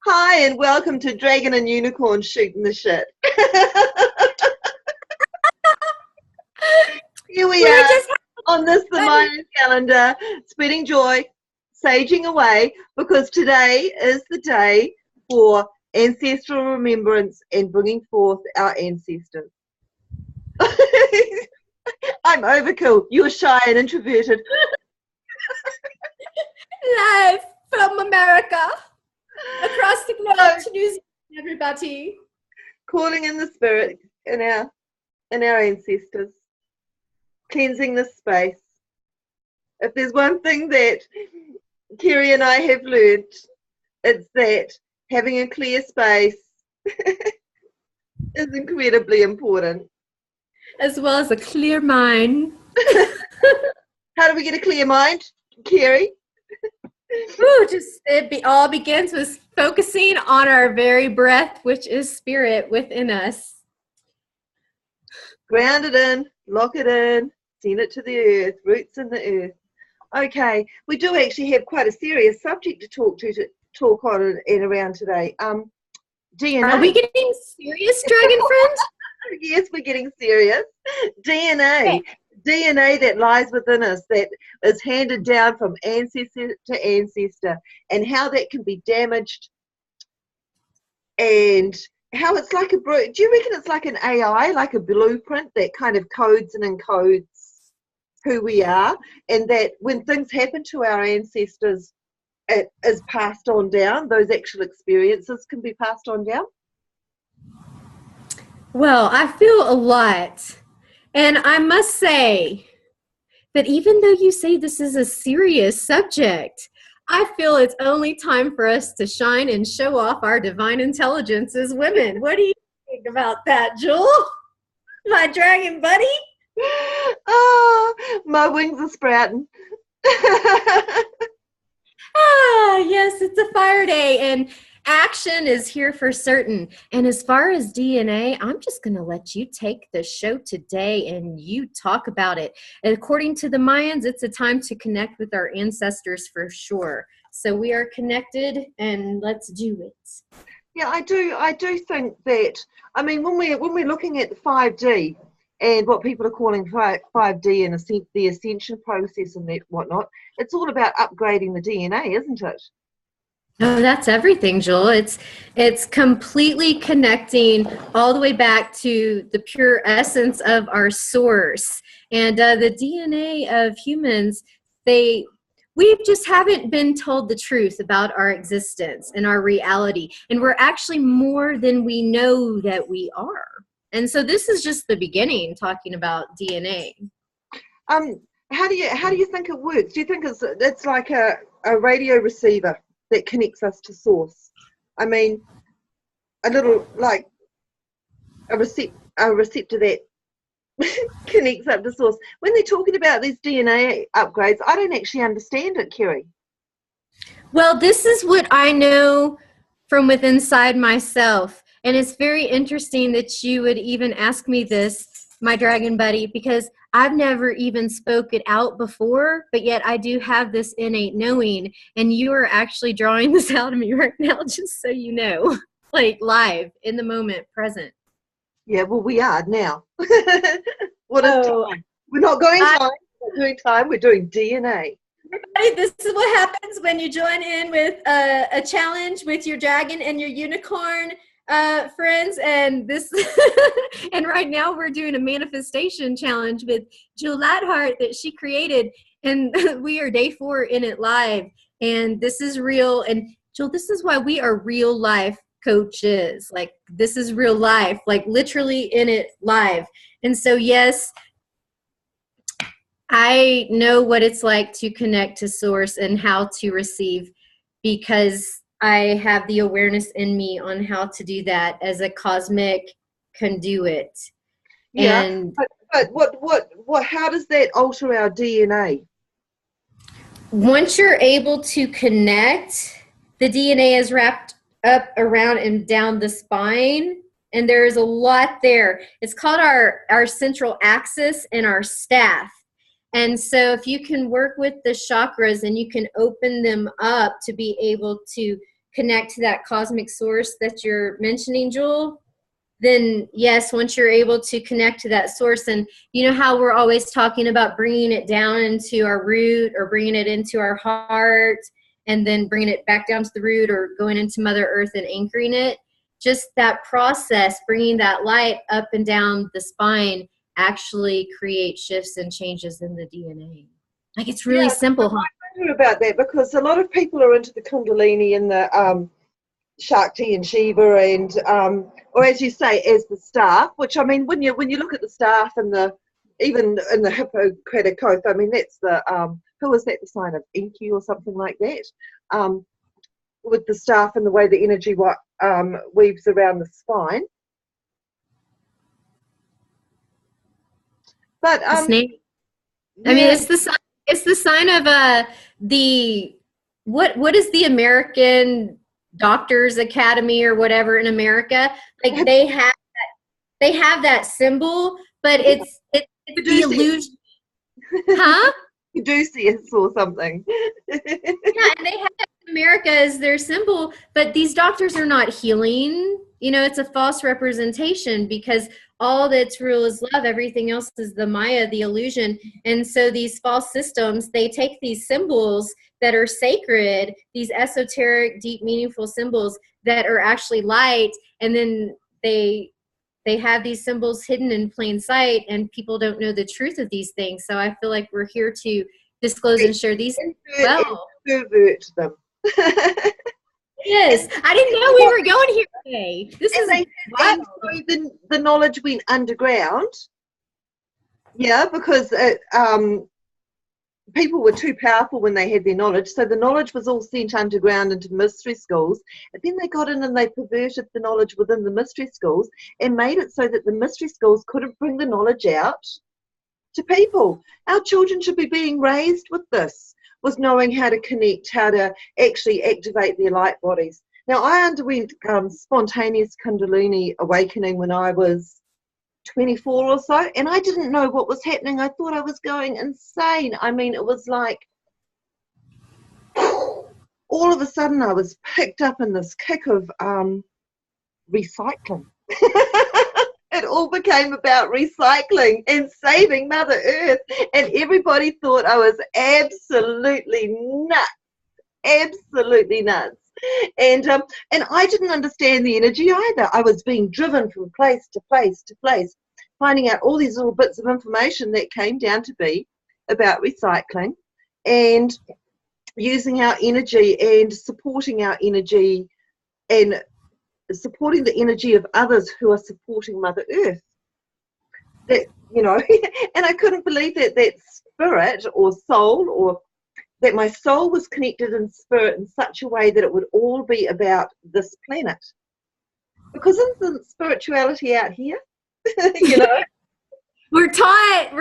Hi, and welcome to Dragon and Unicorn Shooting the Shit. Here we We're are just on this, the having Mayan calendar, spreading joy, saging away, because today is the day for ancestral remembrance and bringing forth our ancestors. I'm overkill. You're shy and introverted. live from America, across the globe So, to New Zealand, everybody. calling in the spirit in our ancestors, cleansing this space. If there's one thing that Kerrie and I have learned, it's that having a clear space is incredibly important. As well as a clear mind. How do we get a clear mind, Kerrie? Ooh, all begins with focusing on our very breath, which is spirit within us. Ground it in, lock it in, send it to the earth, roots in the earth. Okay, we do actually have quite a serious subject to talk on and around today. DNA. Are we getting serious, dragon friend? Yes, we're getting serious. DNA. Okay. DNA that lies within us, that is handed down from ancestor to ancestor, and how that can be damaged, and how it's like do you reckon it's like an AI, like a blueprint that kind of codes and encodes who we are, and that when things happen to our ancestors, it is passed on down, those actual experiences can be passed on down? Well, I feel a lot. And I must say that even though you say this is a serious subject, I feel it's only time for us to shine and show off our divine intelligence as women. What do you think about that, Juhl? My dragon buddy? Oh, my wings are sprouting. Yes, it's a fire day and action is here for certain. And as far as DNA, I'm just going to let you take the show today and you talk about it. And according to the Mayans, it's a time to connect with our ancestors for sure. So we are connected and let's do it. Yeah, I do think that, I mean, when we're looking at the 5D and what people are calling 5D and the ascension process and that whatnot, it's all about upgrading the DNA, isn't it? Oh, that's everything, Juhl. It's completely connecting all the way back to the pure essence of our source. And the DNA of humans, we just haven't been told the truth about our existence and our reality. And we're actually more than we know that we are. And so this is just the beginning, talking about DNA. Um, how do you think it works? Do you think it's like a radio receiver that connects us to source? I mean, a little like a receptor that connects up to source. When they're talking about these DNA upgrades, I don't actually understand it, Kerrie. Well, this is what I know from within inside myself. And it's very interesting that you would even ask me this, my dragon buddy, because I've never even spoke it out before, but yet I do have this innate knowing. And you are actually drawing this out of me right now, just so you know, like live in the moment, present. Yeah, well, we are now. What is Oh, time? We're not going time. We're not doing time. We're doing DNA. everybody, this is what happens when you join in with a challenge with your dragon and your unicorn friends. And this, and right now we're doing a manifestation challenge with Juhl Lightheart that she created, and we are day 4 in it live. And this is real. And Juhl, this is why we are real life coaches. Like this is real life, like literally in it live. And so, yes, I know what it's like to connect to source and how to receive, because I have the awareness in me on how to do that as a cosmic conduit. Yeah, And but what? How does that alter our DNA? once you're able to connect, the DNA is wrapped up around and down the spine, and there is a lot there. It's called our central axis and our staff. And so if you can work with the chakras and you can open them up to be able to connect to that cosmic source that you're mentioning, Juhl, then yes, once you're able to connect to that source, and you know how we're always talking about bringing it down into our root or bringing it into our heart and then bringing it back down to the root or going into Mother Earth and anchoring it, just that process, bringing that light up and down the spine actually create shifts and changes in the DNA. Like, it's really simple, huh? I wonder about that, because a lot of people are into the Kundalini and the Shakti and Shiva, and or as you say, as the staff. Which, I mean, when you look at the staff and even in the Hippocratic Oath, I mean, that's the who was that, the sign of Enki or something like that, with the staff and the way the energy weaves around the spine. But the snake. I mean, it's the sign of the what is the American Doctors Academy or whatever in America? Like, they have that symbol, but it's the illusion. Huh? Caduceus or something. Yeah, and they have that in America as their symbol, but these doctors are not healing. You know, it's a false representation, because all that's real is love. Everything else is the Maya, the illusion. And so these false systems, they take these symbols that are sacred, these esoteric, deep, meaningful symbols that are actually light, and then they have these symbols hidden in plain sight, and people don't know the truth of these things. So I feel like we're here to disclose and share these well. Pervert them. Yes, I didn't know we were going here today. This is wild. And so the knowledge went underground. Yeah, because people were too powerful when they had their knowledge. So the knowledge was all sent underground into mystery schools. And then they got in and they perverted the knowledge within the mystery schools and made it so that the mystery schools couldn't bring the knowledge out to people. Our children should be being raised with this, with knowing how to connect, how to actually activate their light bodies. Now, I underwent spontaneous Kundalini awakening when I was 24 or so, and I didn't know what was happening. I thought I was going insane. I mean, it was like all of a sudden I was picked up in this kick of recycling. It all became about recycling and saving Mother Earth, and everybody thought I was absolutely nuts. And I didn't understand the energy either. I was being driven from place to place to place, finding out all these little bits of information that came down to be about recycling and using our energy and supporting our energy and supporting the energy of others who are supporting Mother Earth. That, you know, and I couldn't believe that spirit or soul, or that my soul was connected in spirit in such a way that it would all be about this planet. Because isn't spirituality out here? You know? We're taught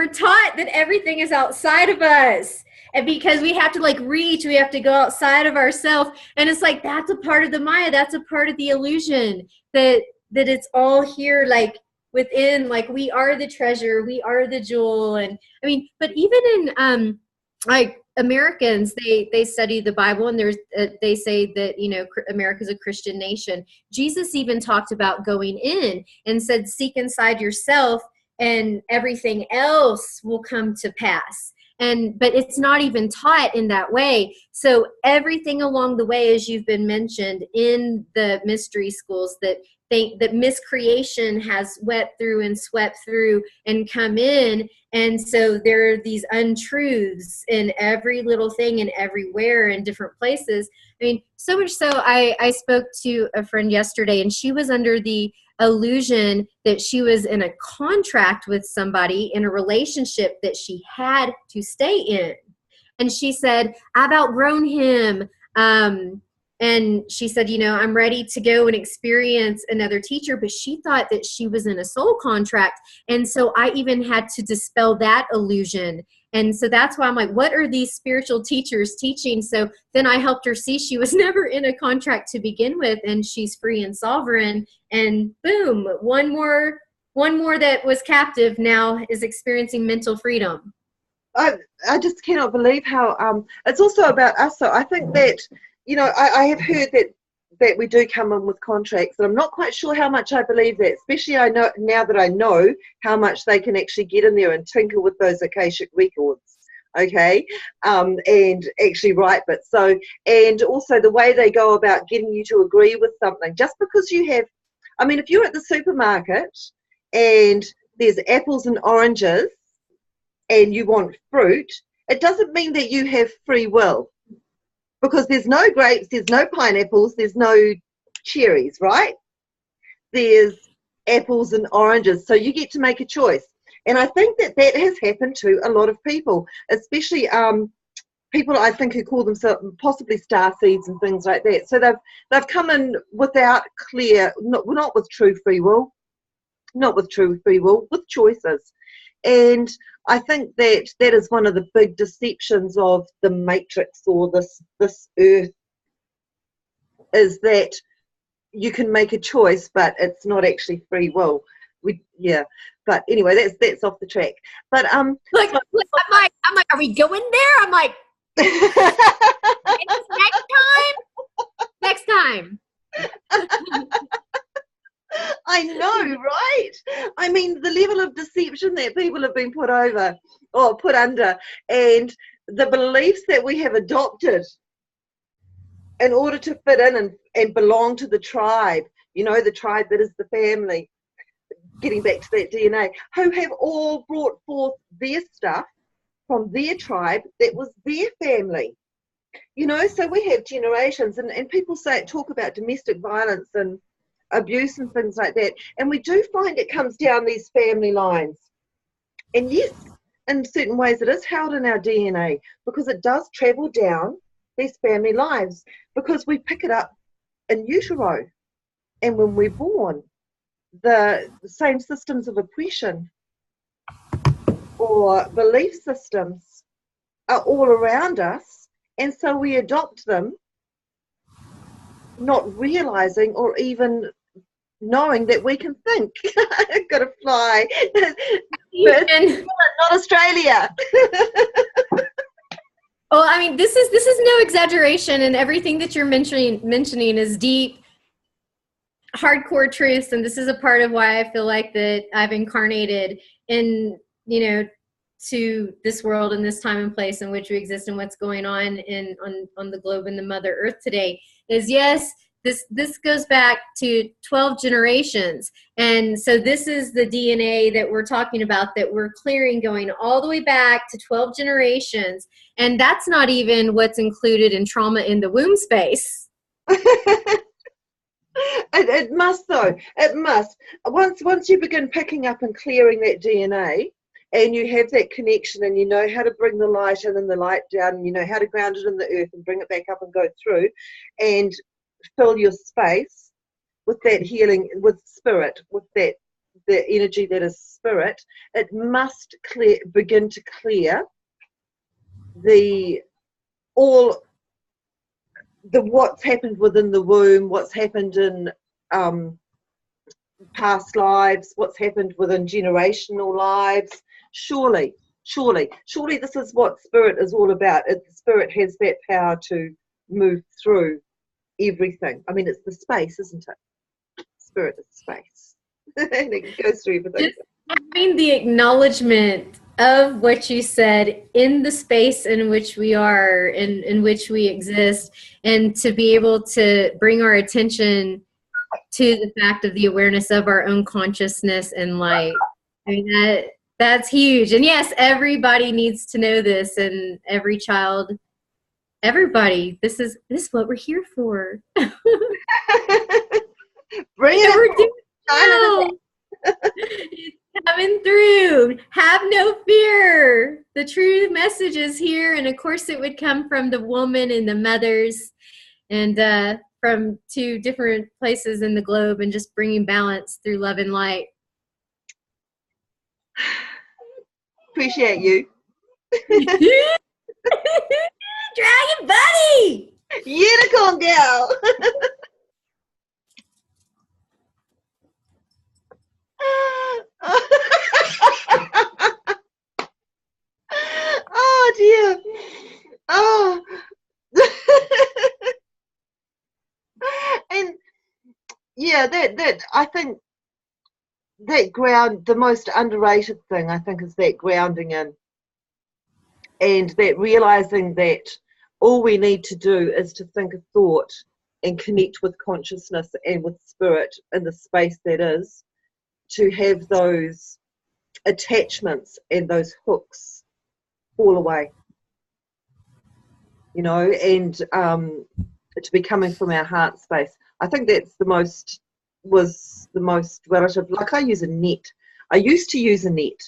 that everything is outside of us. And because we have to we have to go outside of ourselves. And it's like, that's a part of the Maya, that's a part of the illusion, that it's all here, like within, like we are the treasure, we are the jewel. And I mean, but even in like Americans, they study the Bible, and there's they say that, you know, America's a Christian nation. Jesus even talked about going in and said, seek inside yourself and everything else will come to pass. But it's not even taught in that way. So everything along the way, as you've been mentioned in the mystery schools, that miscreation has swept through and come in. And so there are these untruths in every little thing and everywhere in different places. I mean, so much so I spoke to a friend yesterday, and she was under the illusion that she was in a contract with somebody in a relationship that she had to stay in. And she said, I've outgrown him. And she said, you know, I'm ready to go and experience another teacher. But she thought that she was in a soul contract. And so I even had to dispel that illusion. And so that's why I'm like, what are these spiritual teachers teaching? So then I helped her see she was never in a contract to begin with, and she's free and sovereign. And boom, one more that was captive now is experiencing mental freedom. I just cannot believe how it's also about us. So I think that, you know, I have heard that that we do come in with contracts, and I'm not quite sure how much I believe that, especially I know now that I know how much they can actually get in there and tinker with those Akashic records, okay, and actually write bits. So, and also the way they go about getting you to agree with something, just because you have, I mean, if you're at the supermarket and there's apples and oranges and you want fruit, it doesn't mean that you have free will, because there's no grapes, there's no pineapples, there's no cherries, right? There's apples and oranges, so you get to make a choice. And I think that that has happened to a lot of people, especially people I think who call themselves possibly star seeds and things like that. So they've come in without clear, not with true free will, with choices. And I think that that is one of the big deceptions of the matrix, or this earth, is that you can make a choice, but it's not actually free will. But anyway, that's off the track. But I'm like, are we going there? I'm like, next time. I know, right? I mean, the level of deception that people have been put under, and the beliefs that we have adopted in order to fit in and belong to the tribe, the tribe that is the family, getting back to that DNA, who have all brought forth their stuff from their tribe that was their family. So we have generations, and people talk about domestic violence and abuse and things like that, and we do find it comes down these family lines. And yes, in certain ways it is held in our DNA, because it does travel down these family lives, because we pick it up in utero, and when we're born, the same systems of oppression or belief systems are all around us, and so we adopt them, not realizing or even knowing that we can think. I've got to fly. Not Australia. Well, I mean, this is no exaggeration, and everything that you're mentioning is deep, hardcore truths, and this is a part of why I feel like that I've incarnated in, to this world and this time and place in which we exist, and what's going on on the globe and the Mother Earth today. Is yes, this goes back to 12 generations, and so this is the DNA that we're talking about, that we're clearing, going all the way back to 12 generations, and that's not even what's included in trauma in the womb space. It must, though. It must. Once you begin picking up and clearing that DNA, and you have that connection, and you know how to bring the light in and the light down, and you know how to ground it in the earth and bring it back up and go through, and fill your space with that healing, with spirit, with the energy that is spirit, it must begin to clear what's happened within the womb, what's happened in past lives, what's happened within generational lives. Surely this is what spirit is all about. Spirit has that power to move through everything. I mean, it's the space, isn't it? Spirit is space. And it goes through everything. Just having the acknowledgement of what you said in the space in which we are, in which we exist, and to be able to bring our attention to the fact of the awareness of our own consciousness and light. I mean, that's huge. And yes, everybody needs to know this, and every child, everybody, this is what we're here for. Bring it on. It's coming through. Have no fear. The true message is here, and of course it would come from the woman and the mothers, and from 2 different places in the globe, and just bringing balance through love and light. Appreciate you. Dragon buddy! Unicorn gal! Oh dear. Oh. yeah, that I think that the most underrated thing I think is that grounding in, and that realizing that all we need to do is to think a thought and connect with consciousness and with spirit in the space that is, to have those attachments and those hooks fall away, and to be coming from our heart space. I think that's was the most relative. Like I use a net. I used to use a net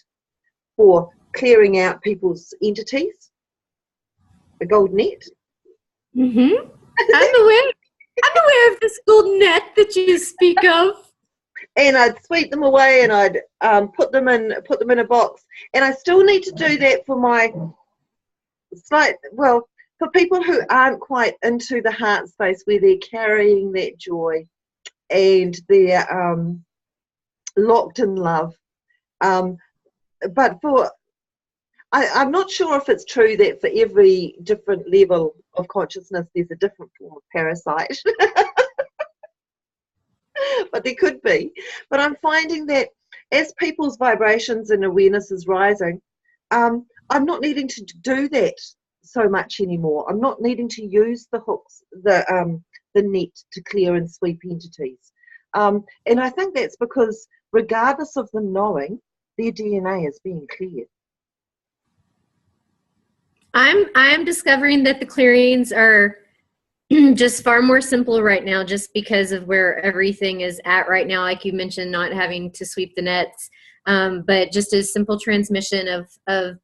for clearing out people's entities, a gold net. Mm-hmm. I'm aware of this golden net that you speak of. And I'd sweep them away, and I'd put them in a box. And I still need to do that for for people who aren't quite into the heart space, where they're carrying that joy and they're locked in love. But I'm not sure if it's true that for every different level of consciousness, there's a different form of parasite. But there could be. But I'm finding that as people's vibrations and awareness is rising, I'm not needing to do that so much anymore. I'm not needing to use the hooks, the net to clear and sweep entities. And I think that's because regardless of them knowing, their DNA is being cleared. I'm discovering that the clearings are just far more simple right now, just because of where everything is at right now. Like you mentioned, not having to sweep the nets, but just a simple transmission of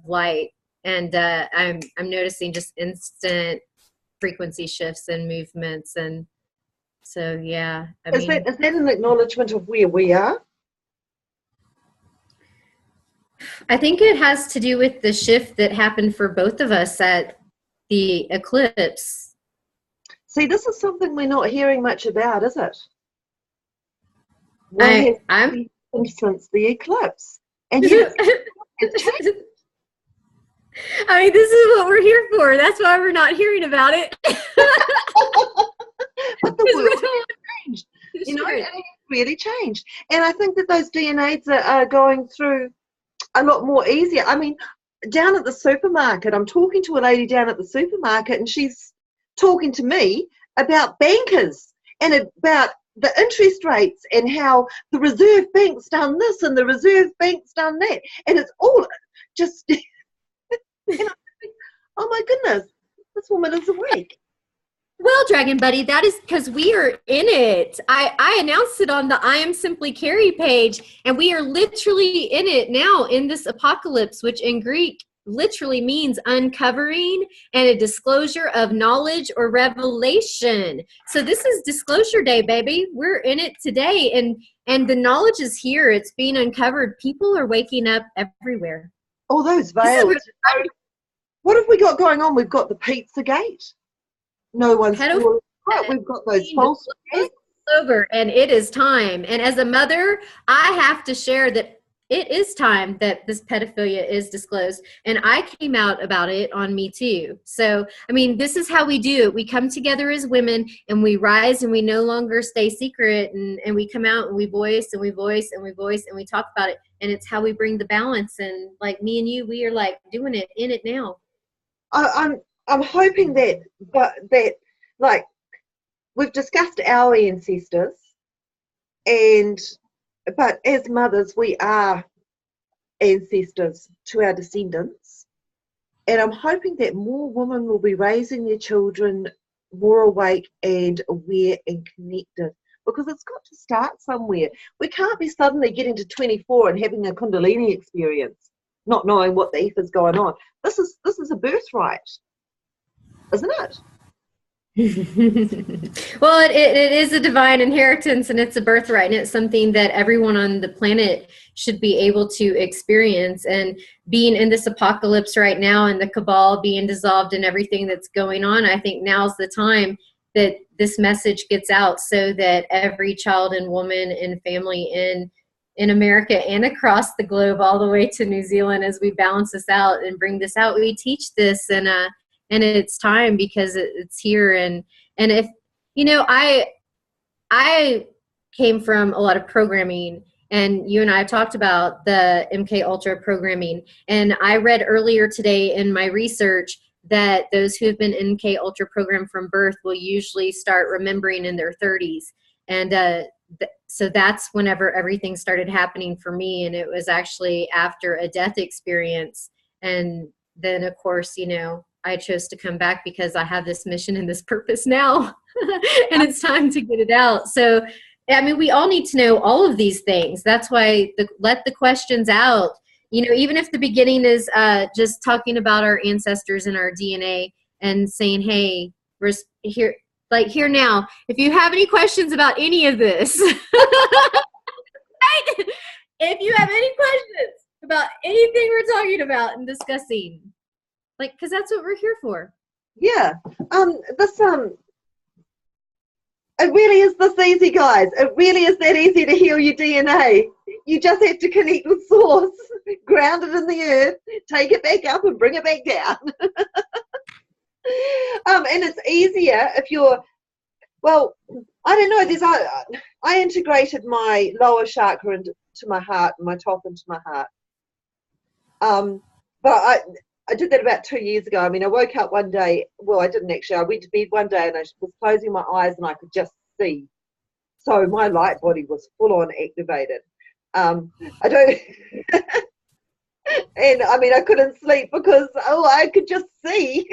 light. And I'm noticing just instant frequency shifts and movements. And so, yeah. Is that an acknowledgement of where we are? I think it has to do with the shift that happened for both of us at the eclipse. See, this is something we're not hearing much about, is it? I'm since the eclipse, and yet it's changed. I mean, this is what we're here for. That's why we're not hearing about it. But the world has changed. It has really changed. And I think that those DNAs are going through a lot more easier. I mean, down at the supermarket, I'm talking to a lady down at the supermarket, and she's talking to me about bankers and about the interest rates and how the Reserve Bank's done this and the Reserve Bank's done that. And it's all just, oh my goodness, this woman is awake. Well, Dragon Buddy, that is because we are in it. I announced it on the I Am Simply Kerrie page, and we are literally in it now in this apocalypse, which in Greek literally means uncovering and a disclosure of knowledge or revelation. So this is disclosure day, baby. We're in it today, and the knowledge is here. It's being uncovered. People are waking up everywhere. All those veils. What have we got going on? We've got the Pizza Gate. No one's we've got those false over, and it is time. And as a mother, I have to share that it is time that this pedophilia is disclosed. And I came out about it on Me Too. So, I mean, this is how we do it. We come together as women, and we rise, and we no longer stay secret, and we come out and we voice and we voice and we voice and we talk about it. And it's how we bring the balance. And like me and you, we are like doing it in it now. I'm hoping that like we've discussed our ancestors, but as mothers we are ancestors to our descendants, and I'm hoping that more women will be raising their children more awake and aware and connected, because it's got to start somewhere. We can't be suddenly getting to 24 and having a Kundalini experience, not knowing what the F is going on. This is a birthright, isn't it? Well, it is a divine inheritance, and it's a birthright, and it's something that everyone on the planet should be able to experience. And being in this apocalypse right now, and the cabal being dissolved and everything that's going on, I think now's the time that this message gets out, so that every child and woman and family in America and across the globe, all the way to New Zealand, as we balance this out and bring this out, we teach this, and it's time, because it's here. And if, I came from a lot of programming. And you and I have talked about the MK Ultra programming. And I read earlier today in my research that those who have been MK Ultra programmed from birth will usually start remembering in their 30s. And so that's whenever everything started happening for me. And it was actually after a death experience. And then, of course, you know, I chose to come back because I have this mission and this purpose now. And it's time to get it out. So, I mean, we all need to know all of these things. That's why let the questions out. You know, even if the beginning is just talking about our ancestors and our DNA and saying, hey, we're here, like here now. If you have any questions about any of this, right? If you have any questions about anything we're talking about and discussing, like, because that's what we're here for. Yeah. It really is this easy, guys. It really is that easy to heal your DNA. You just have to connect with source, ground it in the earth, take it back up and bring it back down. And it's easier if you're, well, I don't know, I integrated my lower chakra into my heart and my top into my heart. But I did that about 2 years ago. I mean, I woke up one day, well, I didn't actually. I went to bed one day and I was closing my eyes and I could just see. So my light body was full on activated. I don't, and I mean, I couldn't sleep because, I could just see.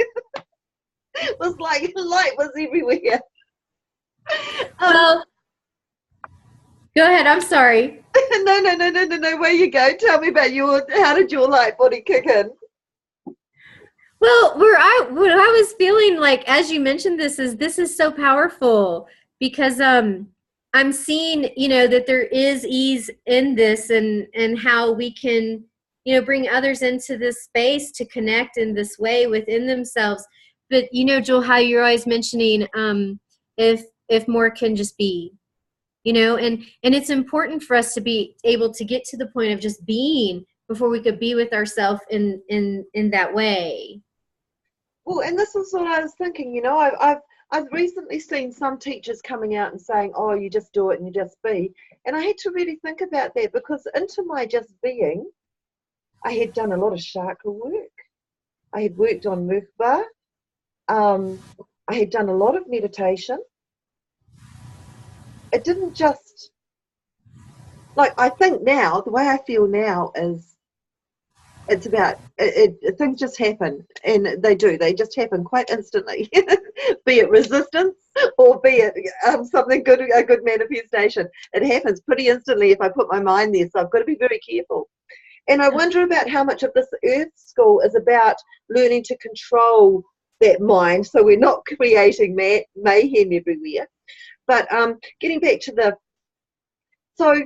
It was like light was everywhere. Well, go ahead. I'm sorry. No. Where you go? Tell me about how did your light body kick in? Well, what I was feeling like as you mentioned this is so powerful because I'm seeing, you know, that there is ease in this and how we can, you know, bring others into this space to connect in this way within themselves. But you know, Juhl, how you're always mentioning if more can just be, you know, and it's important for us to be able to get to the point of just being before we could be with ourselves in that way. Well, and this is what I was thinking, you know, I've recently seen some teachers coming out and saying, oh, you just do it and you just be. And I had to really think about that because into my just being, I had done a lot of chakra work. I had worked on mukbah. I had done a lot of meditation. It didn't just, like, I think now, the way I feel now is it's about, things just happen, and they just happen quite instantly, be it resistance or be it something good, a good manifestation. It happens pretty instantly if I put my mind there, so I've got to be very careful. And I wonder about how much of this earth school is about learning to control that mind so we're not creating mayhem everywhere. But getting back to so,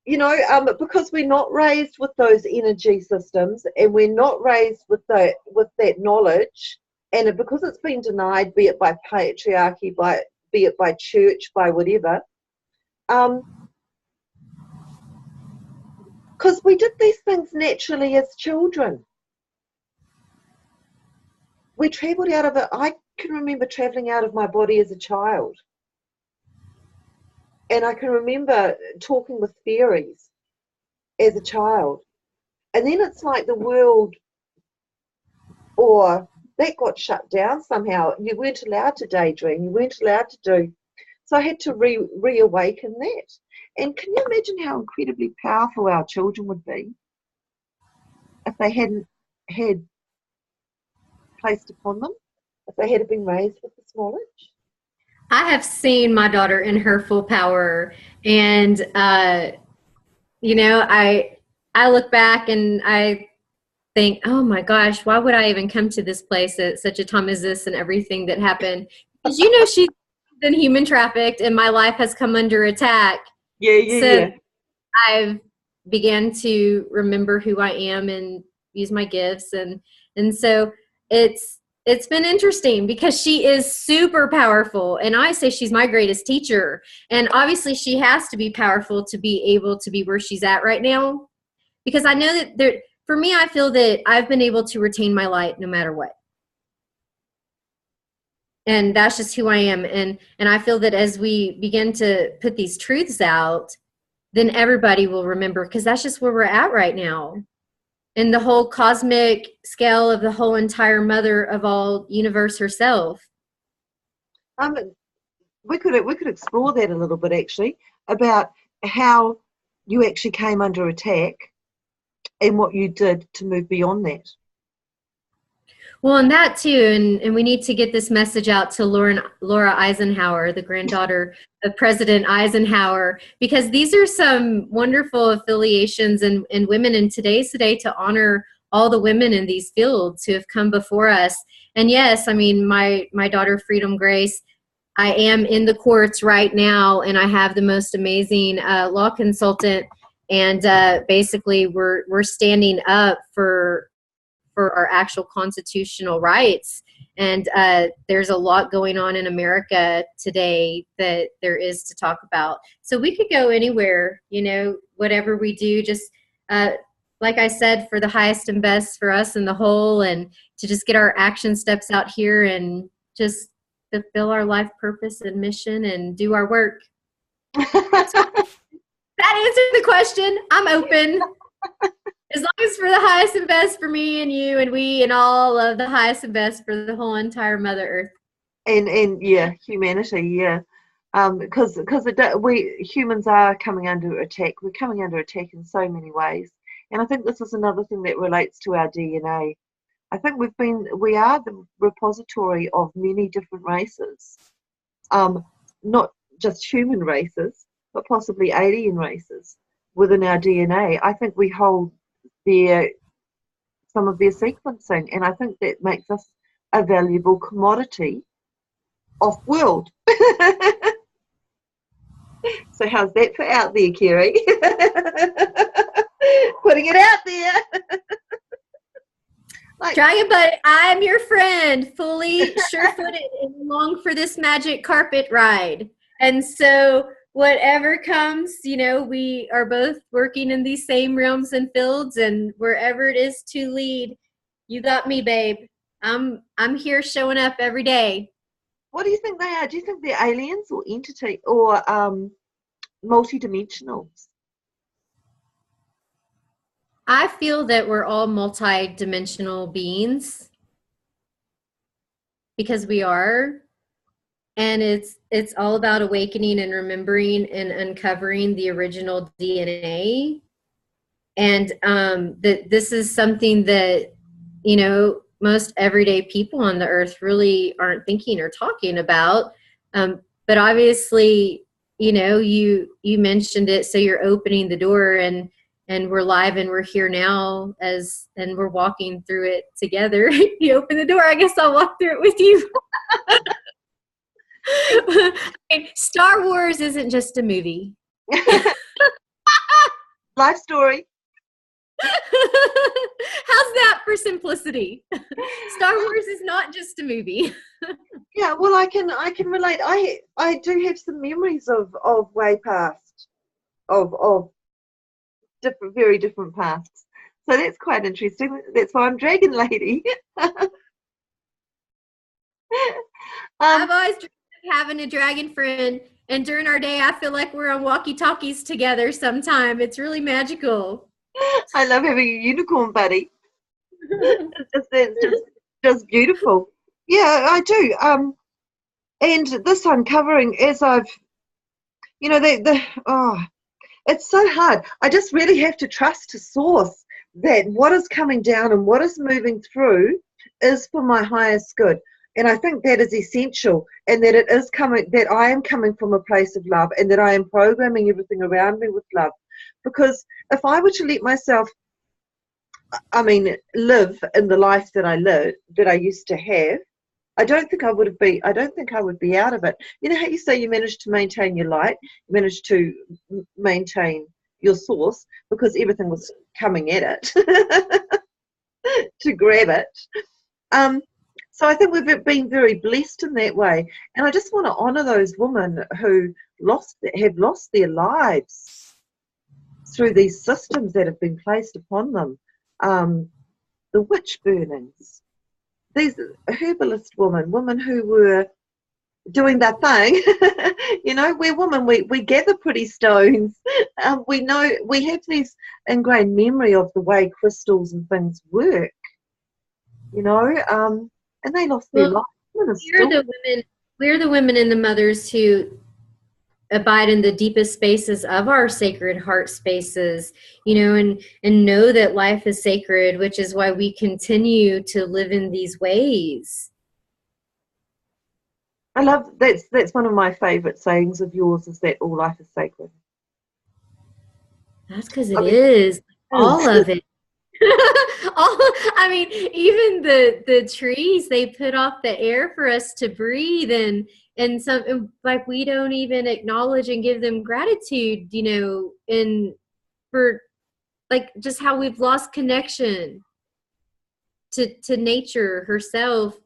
you know, because we're not raised with those energy systems and we're not raised with that knowledge, and because it's been denied, be it by patriarchy, be it by church, by whatever, because we did these things naturally as children. We travelled out of it. I can remember travelling out of my body as a child. And I can remember talking with fairies as a child. And then it's like the world, or that got shut down somehow. You weren't allowed to daydream. You weren't allowed to do. So I had to reawaken that. And can you imagine how incredibly powerful our children would be if they hadn't had placed upon them, if they had been raised with this knowledge? I have seen my daughter in her full power, and you know, I look back and I think, oh my gosh, why would I even come to this place at such a time as this and everything that happened? Because you know, she's been human trafficked, and my life has come under attack. So I've began to remember who I am and use my gifts, and so it's been interesting because she is super powerful, and I say she's my greatest teacher, and obviously she has to be powerful to be able to be where she's at right now, because I know that for me, I feel that I've been able to retain my light no matter what. And that's just who I am. And I feel that as we begin to put these truths out, then everybody will remember, because that's just where we're at right now. In the whole cosmic scale of the whole entire mother of all universe herself. We could explore that a little bit, actually, about how you actually came under attack and what you did to move beyond that. Well, and that too, and we need to get this message out to Laura Eisenhower, the granddaughter of President Eisenhower, because these are some wonderful affiliations and women in today's today to honor all the women in these fields who have come before us. And yes, I mean, my daughter Freedom Grace, I am in the courts right now, and I have the most amazing law consultant, and basically we're standing up for our actual constitutional rights. And there's a lot going on in America today that there is to talk about. So we could go anywhere, you know, whatever we do, just like I said, for the highest and best for us in the whole, and to just get our action steps out here and just fulfill our life purpose and mission and do our work. That answers the question. I'm open. As long as for the highest and best for me and you and we and all of the highest and best for the whole entire Mother Earth. And yeah, humanity, yeah. Because we humans are coming under attack. We're coming under attack in so many ways. And I think this is another thing that relates to our DNA. I think we are the repository of many different races. Not just human races, but possibly alien races within our DNA. I think we hold some of their sequencing, and I think that makes us a valuable commodity off-world. So how's that for out there, Kerrie? Putting it out there. Dragon Buddy, I'm your friend, fully sure-footed and long for this magic carpet ride. And so whatever comes, you know, we are both working in these same realms and fields, and wherever it is to lead, you got me, babe. I'm here showing up every day. What do you think they are? Do you think they're aliens or entity or multidimensionals? I feel that we're all multi-dimensional beings, because we are. And it's all about awakening and remembering and uncovering the original DNA. And this is something that, you know, most everyday people on the earth really aren't thinking or talking about. But obviously, you know, you mentioned it, so you're opening the door, and we're live and we're here now and we're walking through it together. You open the door, I guess I'll walk through it with you. Star Wars isn't just a movie. Life story. How's that for simplicity? Star Wars is not just a movie. Yeah, well, I can relate. I do have some memories of way past, of different, very different pasts. So that's quite interesting. That's why I'm Dragon Lady. I've always dreamed of having a dragon friend, and during our day, I feel like we're on walkie-talkies together sometime. It's really magical. I love having a unicorn buddy. It's just beautiful. Yeah, I do. And this uncovering, as I've, you know, it's so hard. I just really have to trust to source that what is coming down and what is moving through is for my highest good. And I think that is essential, and that it is coming, that I am coming from a place of love, and that I am programming everything around me with love. Because if I were to let myself, live in the life that I used to have, I don't think I would be out of it. You know how you say you managed to maintain your light, you managed to maintain your source because everything was coming at it to grab it. So I think we've been very blessed in that way. And I just want to honour those women who have lost their lives through these systems that have been placed upon them. The witch burnings, these herbalist women who were doing their thing. You know, we're women, we gather pretty stones. We know, we have this ingrained memory of the way crystals and things work, you know, and they lost their life. We're the women and the mothers who abide in the deepest spaces of our sacred heart spaces, you know, and know that life is sacred, which is why we continue to live in these ways. I love that's one of my favorite sayings of yours, is that all life is sacred. That's because it is all of it. I mean, even the trees, they put off the air for us to breathe, and some, like, we don't even acknowledge and give them gratitude, you know, and for like just how we've lost connection to nature herself.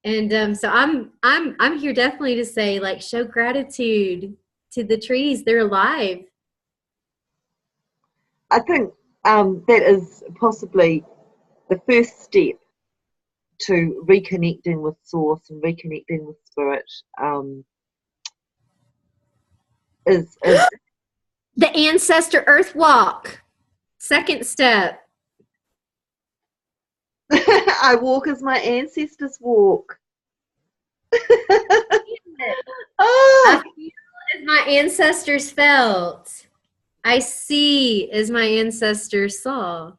And so I'm here definitely to say, like, show gratitude to the trees. They're alive. I think that is possibly the first step to reconnecting with source and reconnecting with spirit. Is the ancestor earth walk. Second step. I walk as my ancestors walk. I feel as my ancestors felt. I see as my ancestors saw.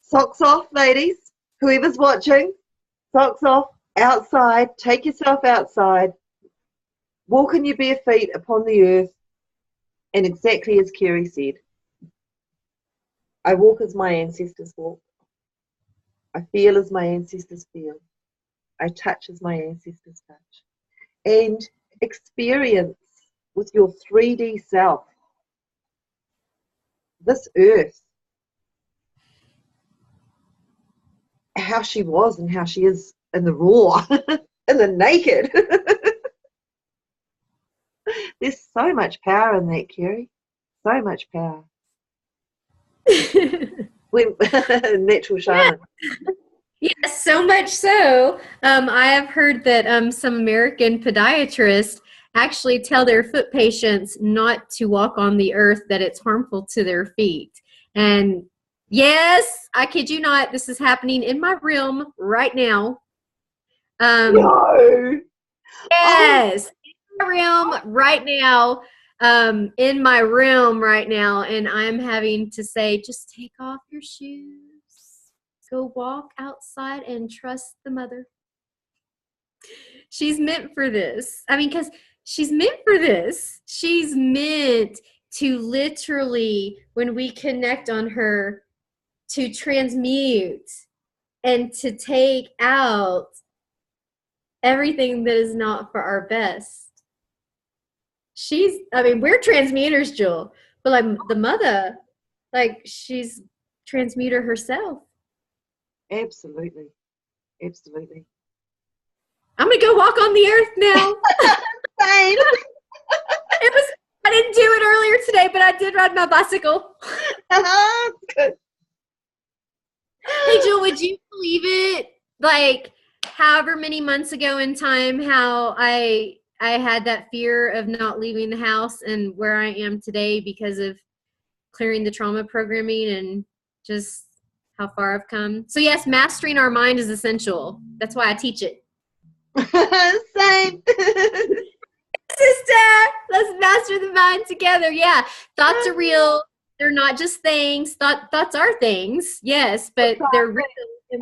Socks off, ladies. Whoever's watching, socks off, outside. Take yourself outside. Walk in your bare feet upon the earth. And exactly as Kerrie said, I walk as my ancestors walk. I feel as my ancestors feel. I touch as my ancestors touch. And experience with your 3D self this earth, how she was and how she is in the raw, in the naked. There's so much power in that, Kerrie. So much power. Natural shaman. Yes, so much so. I have heard that some American podiatrists actually tell their foot patients not to walk on the earth, that it's harmful to their feet. And yes, I kid you not, this is happening in my realm right now. No. Yes, in my realm right now. In my room right now, and I'm having to say, just take off your shoes. Go walk outside and trust the mother. She's meant for this. I mean, because she's meant for this. She's meant to literally, when we connect on her, to transmute and to take out everything that is not for our best. We're transmuters, Juhl, but like the mother, like, she's transmuter herself. Absolutely. Absolutely. I'm gonna go walk on the earth now. Same. I didn't do it earlier today, but I did ride my bicycle. Good. Hey, Juhl, would you believe it? Like, however many months ago in time, how I had that fear of not leaving the house, and where I am today because of clearing the trauma programming and just how far I've come. So yes, mastering our mind is essential. That's why I teach it. Same. Sister, let's master the mind together. Yeah, thoughts are real. They're not just things. Thoughts are things, yes, but they're real.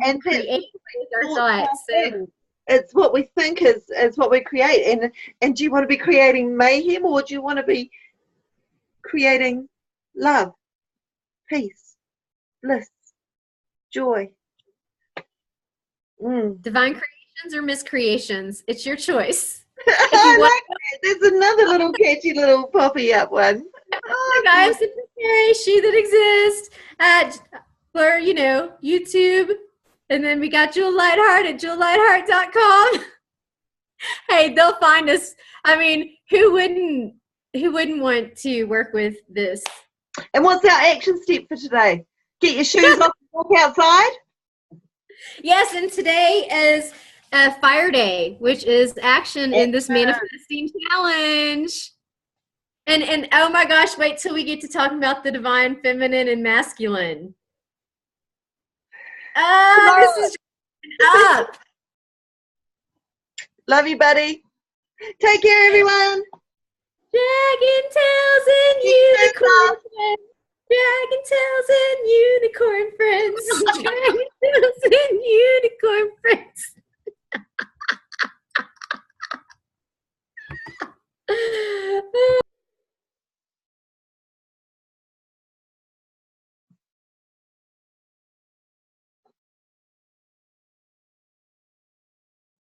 And create with our thoughts. So. It's what we think is what we create. And do you want to be creating mayhem, or do you want to be creating love, peace, bliss, joy? Divine creations or miscreations? It's your choice. I like that. There's another little catchy little poppy up one. I'm Sister Kerrie, she that exists for YouTube. And then we got Juhl Lightheart at juhllightheart.com. Hey, they'll find us. I mean, who wouldn't want to work with this? And what's our action step for today? Get your shoes off and walk outside? Yes, and today is Fire Day, which is action in this manifesting challenge. And oh my gosh, wait till we get to talk about the divine feminine and masculine. This is up. Love you, buddy. Take care, everyone. Dragon tails and unicorn friends. Dragon tails and unicorn friends. Dragon tails and unicorn friends.